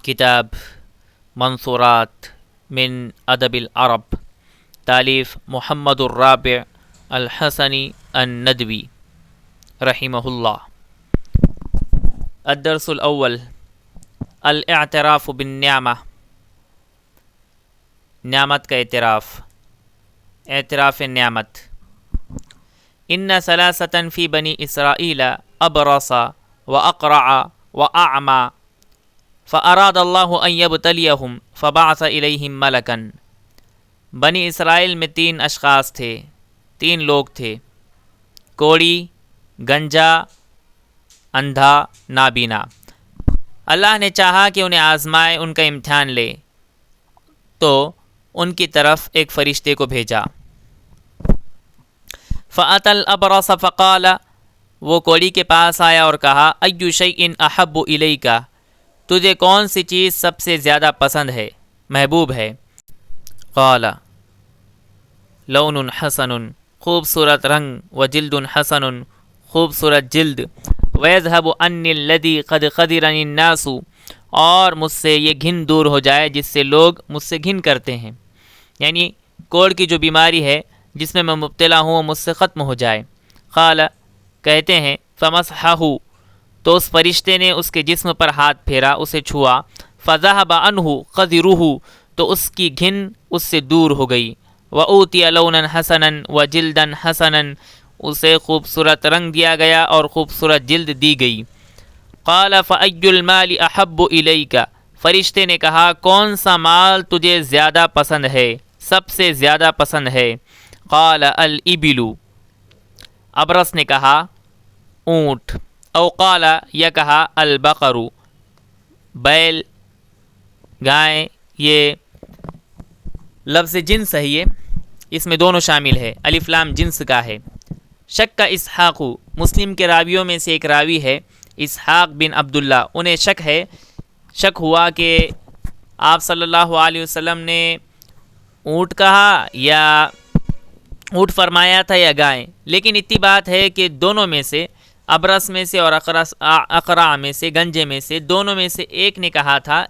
کتاب منصورات من ادب العرب، تالیف محمد الرابع الحسنی الندوی رحمہ اللہ۔ الدرس الاول، الاعتراف بالنعمہ، نعمت کا اعتراف، اعتراف نعمت۔ ان ثلاثة فی بنی اسرائیل ابرص واقرع واعمى فاراد اللہ ان یبتلیہم فبعث الیہم ملکا۔ بنی اسرائیل میں 3 اشخاص تھے، 3 لوگ تھے، کوڑی، گنجا، اندھا، نابینا۔ اللہ نے چاہا کہ انہیں آزمائے، ان کا امتحان لے، تو ان کی طرف ایک فرشتے کو بھیجا۔ فأتی الابرص فقال، وہ کوڑی کے پاس آیا اور کہا، ای شیء احب الیک، تجھے کون سی چیز سب سے زیادہ پسند ہے، محبوب ہے؟ قال لون حسن، خوبصورت رنگ، وجلد حسن، خوبصورت جلد، ویذهب عنی الذی قد قدرنی الناس، اور مجھ سے یہ گھن دور ہو جائے جس سے لوگ مجھ سے گھن کرتے ہیں، یعنی کوڑ کی جو بیماری ہے جس میں مبتلا ہوں وہ مجھ سے ختم ہو جائے۔ قال، کہتے ہیں، فمسحہ، تو اس فرشتے نے اس کے جسم پر ہاتھ پھیرا، اسے چھوا، فذهب عنہ قدرہ، تو اس کی گھن اس سے دور ہو گئی۔ وأوتی لونا حسنا وجلدا حسنا، اسے خوبصورت رنگ دیا گیا اور خوبصورت جلد دی گئی۔ قال فأی المال احب الیک، فرشتے نے کہا، کون سا مال تجھے زیادہ پسند ہے، سب سے زیادہ پسند ہے؟ قال الابل، ابرص نے کہا اونٹ، او قال، یا کہا البقر، بیل، گائے۔ یہ لفظ جنس ہے، یہ اس میں دونوں شامل ہے، الف لام جنس کا ہے۔ شک کا اسحاق، مسلم کے راویوں میں سے ایک راوی ہے اسحاق بن عبداللہ، انہیں شک ہوا کہ آپ صلی اللہ علیہ وسلم نے اونٹ کہا یا اونٹ فرمایا تھا یا گائے، لیکن اتنی بات ہے کہ دونوں میں سے، ابرص میں سے اور اقرع میں سے، گنجے میں سے، دونوں میں سے ایک نے کہا تھا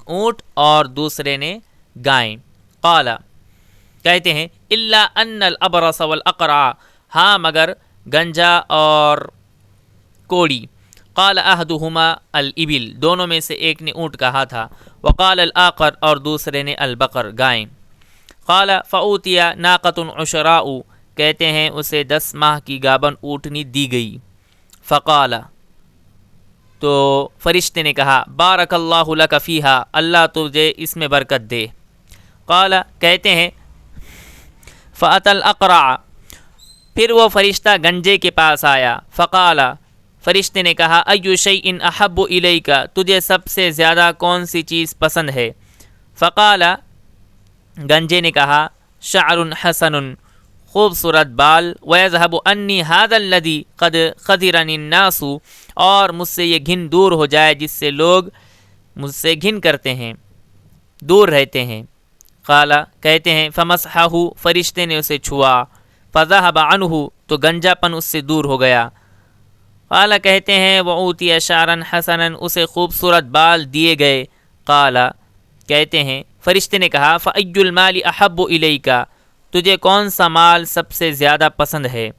اونٹ اور دوسرے نے گائیں۔ قال، کہتے ہیں، الا ان الابرص والاقرع، ہاں مگر گنجا اور کوڑی۔ قال احدہما الابل، دونوں میں سے ایک نے اونٹ کہا تھا، وقال الاخر، اور دوسرے نے البقر، گائیں۔ قال فاوتی ناقۃ عشراء، کہتے ہیں اسے 10 ماہ کی گابن اونٹنی دی گئی۔ فقال، تو فرشتے نے کہا، بارک اللہ لک فیہا، اللہ تجھے اس میں برکت دے۔ قال، کہتے ہیں، فأتی الاقرع، پھر وہ فرشتہ گنجے کے پاس آیا۔ فقال، فرشتے نے کہا، ای شیء احب الیک، تجھے سب سے زیادہ کون سی چیز پسند ہے؟ فقال، گنجے نے کہا، شعر حسن، خوبصورت بال، ویذهب عنی ھذا الذی قد قدرنی الناس، اور مجھ سے یہ گھن دور ہو جائے جس سے لوگ مجھ سے گھن کرتے ہیں، دور رہتے ہیں۔ قال، کہتے ہیں، فمسحہ، فرشتے نے اسے چھوا، فذهب عنہ، تو گنجا پن اس سے دور ہو گیا۔ قال، کہتے ہیں، وأوتی شعرا حسنا، اسے خوبصورت بال دیے گئے۔ قال، کہتے ہیں، فرشتے نے کہا، فأی المال احب الیک، تجھے کون سا مال سب سے زیادہ پسند ہے؟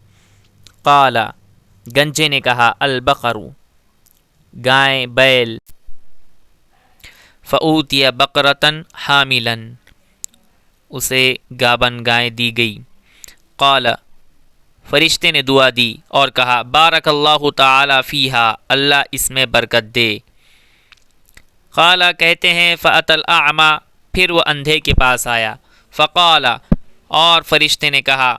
قال، گنجے نے کہا، البقر، گائیں، بیل۔ فأوتی بقرۃ حاملا، اسے گابن گائے دی گئی۔ قال، فرشتے نے دعا دی اور کہا، بارک اللہ تعالی فیہا، اللہ اس میں برکت دے۔ قال، کہتے ہیں، فأتی الاعمی، پھر وہ اندھے کے پاس آیا۔ فقال، اور فرشتے نے کہا،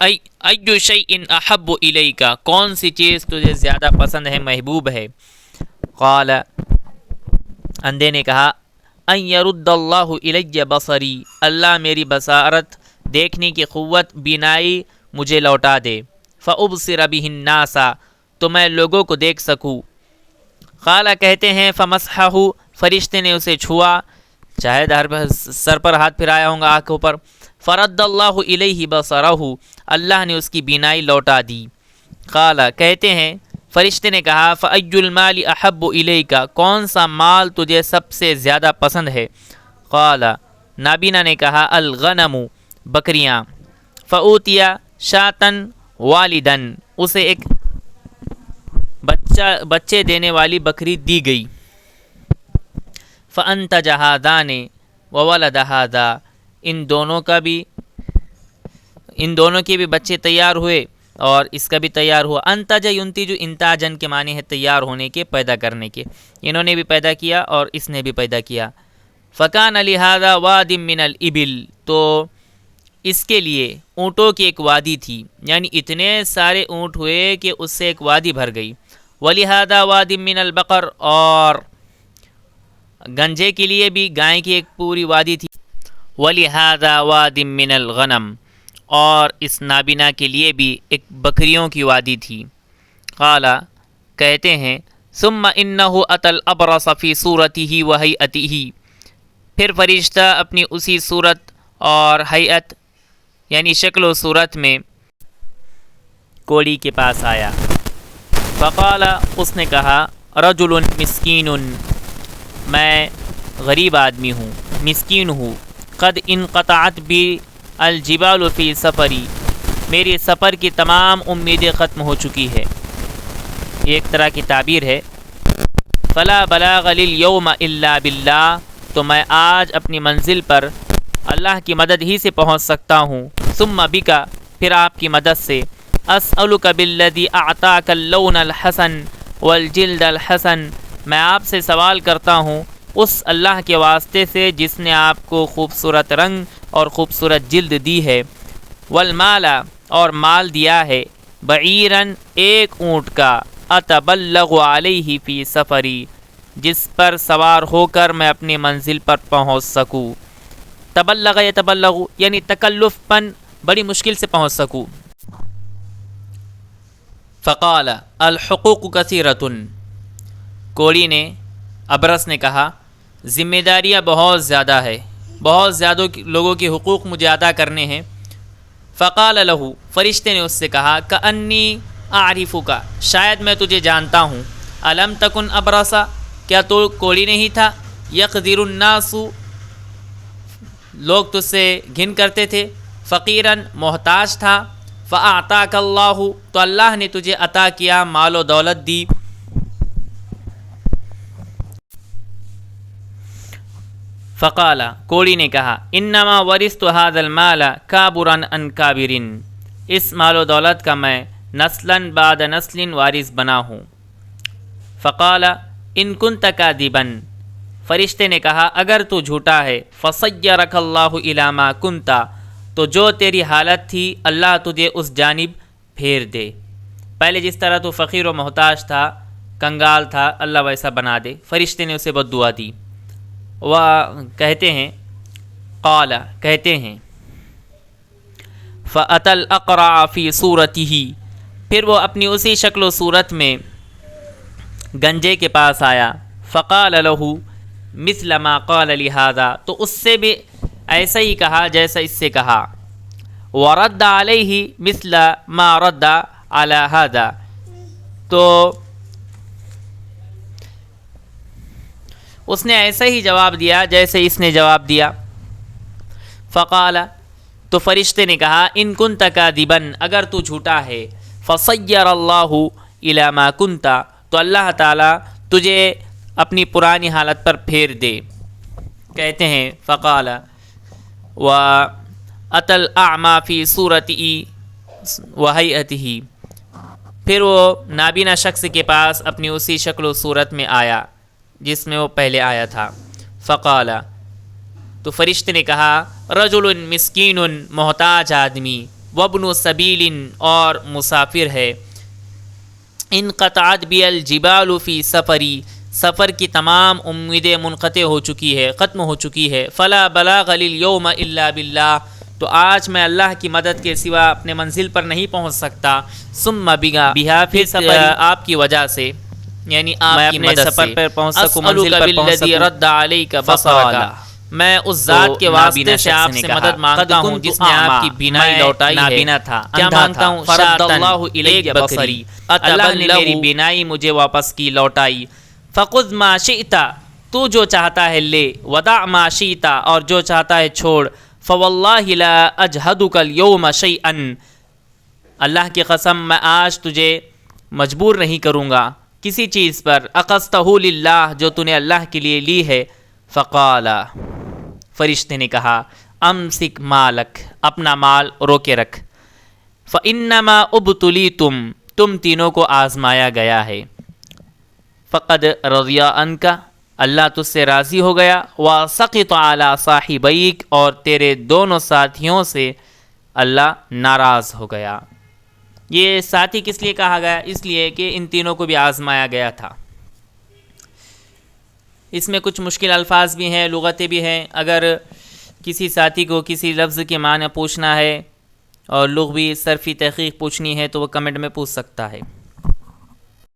ای شیء احب الیک، کون سی چیز تجھے زیادہ پسند ہے، محبوب ہے؟ قال، اندھے نے کہا، ان یرد اللہ الی بصری، اللہ میری بصارت، دیکھنے کی قوت، بینائی مجھے لوٹا دے، فابصر بہ الناس، تو میں لوگوں کو دیکھ سکوں۔ قال، کہتے ہیں، فمسحہ، فرشتے نے اسے چھوا، شاید سر پر ہاتھ پھرایا ہوں گا، آنکھوں پر۔ فرد اللہ الیہ بصرہ، اللہ نے اس کی بینائی لوٹا دی۔ قال، کہتے ہیں، فرشتے نے کہا فَأَيُّ الْمَالِ أَحَبُّ إِلَيْكَ، کون سا مال تجھے سب سے زیادہ پسند ہے؟ قال، نابینا نے کہا الغنم، بکریاں۔ فَأُوتِيَ شَاةً والدن، اسے ایک بچے دینے والی بکری دی گئی۔ فَأَنْتَجَ هَذَانِ وَوَلَدَ هَذَا، ان دونوں کے بھی بچے تیار ہوئے اور اس کا بھی تیار ہوا۔ انتج ینتج، انتاجن کے معنی ہے تیار ہونے کے، پیدا کرنے کے، انہوں نے بھی پیدا کیا اور اس نے بھی پیدا کیا۔ فَكَانَ لِهَذَا وَادٍ مِّنَ الْإِبِلِ، تو اس کے لیے اونٹوں کی ایک وادی تھی، یعنی اتنے سارے اونٹ ہوئے کہ اس سے ایک وادی بھر گئی۔ وَلِهَذَا وَادٍ مِّنَ الْبَقَرِ، اور گنجے کے لیے بھی گائے کی ایک پوری وادی تھی۔ وَلِهَذَا وَادٍ مِّنَ الْغَنَمِ، اور اس نابینا کے لیے بھی ایک بکریوں کی وادی تھی۔ قال، کہتے ہیں ثم انہ اتی الابرص فی صورتہ و ہیئتہ، پھر فرشتہ اپنی اسی صورت اور ہیئت یعنی شکل و صورت میں کوڑی کے پاس آیا۔ فقال، اس نے کہا رجل مسکین، میں غریب آدمی ہوں، مسکین ہوں، قد انقطعت بی الجبال فی سفری، میری سفر کی تمام امیدیں ختم ہو چکی ہے۔ یہ ایک طرح کی تعبیر ہے۔ فلا بلاغ لليوم الا باللہ، تو میں آج اپنی منزل پر اللہ کی مدد ہی سے پہنچ سکتا ہوں۔ ثم بک، پھر آپ کی مدد سے، اسألک بالذی اعطاک اللون الحسن والجلد الحسن، میں آپ سے سوال کرتا ہوں اس اللہ کے واسطے سے جس نے آپ کو خوبصورت رنگ اور خوبصورت جلد دی ہے، والمال، اور مال دیا ہے، بعیراً، ایک اونٹ کا، اتبلغ علیہ فی سفری، جس پر سوار ہو کر میں اپنی منزل پر پہنچ سکوں۔ تبلغ یتبلغ، یعنی تکلف پن، بڑی مشکل سے پہنچ سکوں۔ فقال الحقوق کثیرۃ، کوڑی نے، ابرس نے کہا ذمہ داریاں بہت زیادہ ہے، بہت زیادہ لوگوں کے حقوق مجھے ادا کرنے ہیں۔ فقال له، فرشتے نے اس سے کہا کأنی اعرفک، شاید میں تجھے جانتا ہوں۔ الم تکن ابرسا، کیا تو کوڑی نہیں تھا؟ یقدر الناس، لوگ تجھ سے گھن کرتے تھے۔ فقیراً، محتاج تھا۔ فاعطاک اللہ، تو اللہ نے تجھے عطا کیا، مال و دولت دی۔ فقال، کوڑی نے کہا انما ورثت هذا المال کابرا عن کابر، اس مال و دولت کا میں نسلاً بعد نسل وارث بنا ہوں۔ فقال ان كنت كاذبا، فرشتے نے کہا اگر تو جھوٹا ہے، فصيرك الله الى ما كنت، تو جو تیری حالت تھی اللہ تجھے اس جانب پھیر دے، پہلے جس طرح تو فقیر و محتاج تھا، کنگال تھا، اللہ ویسا بنا دے۔ فرشتے نے اسے بد دعا دی۔ وہ کہتے ہیں، قال، کہتے ہیں فأتى الأقرع فی صورتہ، پھر وہ اپنی اسی شکل و صورت میں گنجے کے پاس آیا۔ فقال له مثل ما قال لهذا، تو اس سے بھی ایسا ہی کہا جیسا اس سے کہا۔ ورد علیہ مثل ما رد على هذا، تو اس نے ایسا ہی جواب دیا جیسے اس نے جواب دیا۔ فقال، تو فرشتے نے کہا ان كنت كاذبا، اگر تو جھوٹا ہے، فصیر اللہ الی ما كنت، تو اللہ تعالیٰ تجھے اپنی پرانی حالت پر پھیر دے۔ کہتے ہیں فقال وأتى الأعمى فی صورتہ وہیئتہ، پھر وہ نابینا شخص کے پاس اپنی اسی شکل و صورت میں آیا جس میں وہ پہلے آیا تھا۔ فقال، تو فرشتے نے کہا رجل مسکین، محتاج آدمی، وابن سبیل، اور مسافر ہے، انقطعت بی الجبال فی سفری، سفر کی تمام امیدیں منقطع ہو چکی ہے، ختم ہو چکی ہے۔ فلا بلاغ لليوم الا باللہ، تو آج میں اللہ کی مدد کے سوا اپنے منزل پر نہیں پہنچ سکتا۔ ثم بہا، پھر سفر آپ کی وجہ سے، یعنی آپ کی مدد سے، سفر پر پہنچ سکوں، منزل پر پہنچ سکوں۔ رد علیک بصرک، میں اس ذات کے واسطے سے آپ سے مدد مانگتا ہوں جس نے آپ کی بینائی لوٹائی ہے۔ نابینا تھا، کیا اندھا مانگتا تھا، ہوں؟ فرد شاتن، اللہ الی ایک بصری، بکری، اللہ نے میری بینائی مجھے واپس کی لوٹائی۔ فخذ ما شئت، تو جو چاہتا ہے لے، ودع ما شئت، اور جو چاہتا ہے چھوڑ۔ فواللہ لا اجہدک اليوم شیئا، اللہ کی قسم میں آج تجھے مجبور نہیں کروں گا کسی چیز پر۔ اخذتہ للہ، جو تو نے اللہ کے لیے لی ہے۔ فقال، فرشتے نے کہا، امسک مالک، اپنا مال روکے رکھ۔ فانما ابتلیتم، تم تینوں کو آزمایا گیا ہے۔ فقد رضی عنک، اللہ تجھ سے راضی ہو گیا۔ وسخط علی صاحبیک، اور تیرے دونوں ساتھیوں سے اللہ ناراض ہو گیا۔ یہ ساتھی کس لیے کہا گیا؟ اس لیے کہ ان تینوں کو بھی آزمایا گیا تھا۔ اس میں کچھ مشکل الفاظ بھی ہیں، لغتیں بھی ہیں۔ اگر کسی ساتھی کو کسی لفظ کے معنی پوچھنا ہے اور لغوی صرفی تحقیق پوچھنی ہے تو وہ کمنٹ میں پوچھ سکتا ہے۔